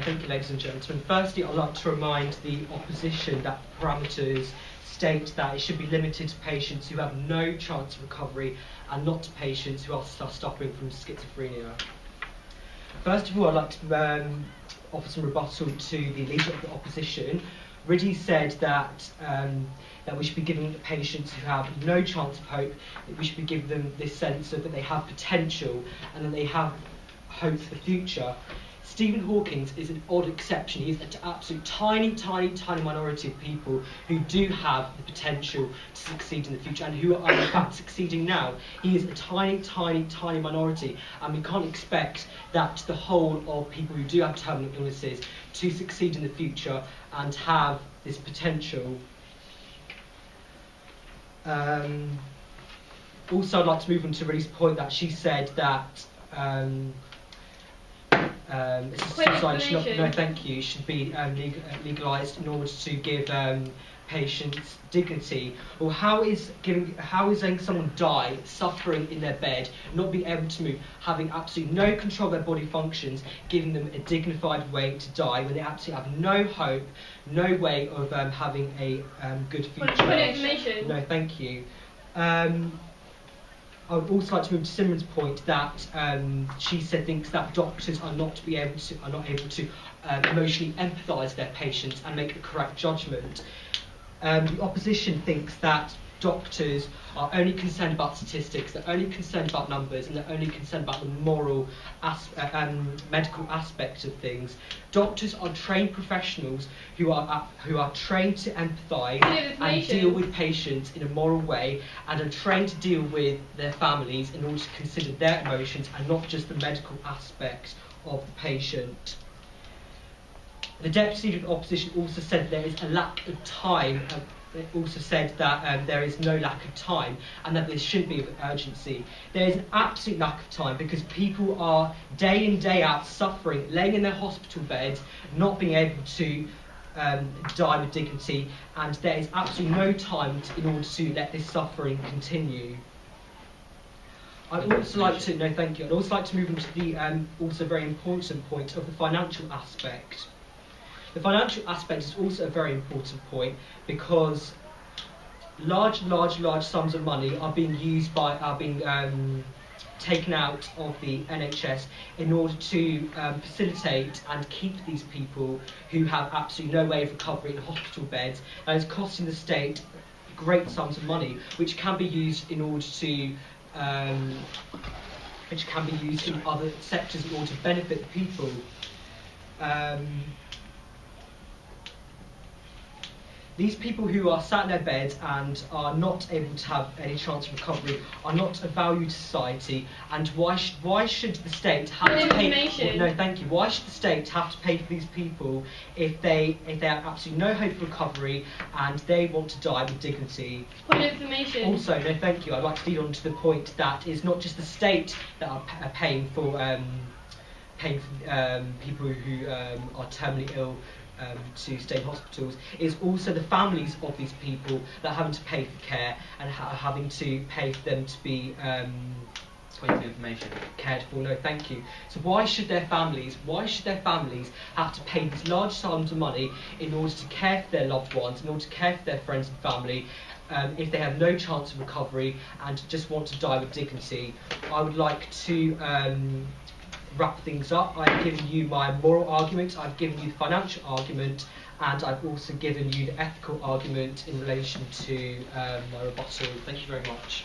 Thank you, ladies and gentlemen. Firstly, I'd like to remind the opposition that the parameters state that it should be limited to patients who have no chance of recovery and not to patients who are suffering from schizophrenia. First of all, I'd like to offer some rebuttal to the leader of the opposition. Ridley said that that we should be giving patients who have no chance of hope, that we should be giving them this sense of that they have potential and that they have hope for the future. Stephen Hawking is an odd exception. He's an absolute tiny minority of people who do have the potential to succeed in the future and who are in fact succeeding now. He is a tiny minority, and we can't expect that the whole of people who do have terminal illnesses to succeed in the future and have this potential. Also, I'd like to move on to Ridley's point that she said that suicide should be legalised in order to give patients dignity. Or how is letting someone die, suffering in their bed, not being able to move, having absolutely no control of their body functions, giving them a dignified way to die when they absolutely have no hope, no way of having a good future? No, thank you. I would also like to move to Simran's point that she thinks that doctors are not able to emotionally empathise with their patients and make the correct judgment. The opposition thinks that doctors are only concerned about statistics, they're only concerned about numbers, and they're only concerned about the moral medical aspects of things. Doctors are trained professionals who are trained to empathise and deal with patients in a moral way, and are trained to deal with their families in order to consider their emotions and not just the medical aspects of the patient. The Deputy Leader of the Opposition also said there is a lack of time. It also said that there is no lack of time and that there shouldn't be of urgency. There is an absolute lack of time because people are day in, day out suffering, laying in their hospital beds, not being able to die with dignity, and there is absolutely no time in order to let this suffering continue. I'd also like to move on to the also very important point of the financial aspect. The financial aspect is also a very important point because large sums of money are being taken out of the NHS in order to facilitate and keep these people who have absolutely no way of recovery in hospital beds, and it's costing the state great sums of money, which can be used in order to in other sectors in order to benefit the people. These people who are sat in their beds and are not able to have any chance of recovery are not of value to society, and why should the state have to pay? No, thank you. Why should the state have to pay for these people if they have absolutely no hope of recovery and they want to die with dignity? Point of information. Also, no, thank you. I'd like to lead on to the point that it's not just the state that are paying for people who are terminally ill to stay in hospitals. It's also the families of these people that are having to pay for care and having to pay for them to be cared for. No, thank you. So why should their families have to pay these large sums of money in order to care for their loved ones, in order to care for their friends and family, if they have no chance of recovery and just want to die with dignity? I would like to wrap things up. I've given you my moral argument, I've given you the financial argument, and I've also given you the ethical argument in relation to my rebuttal. Thank you very much.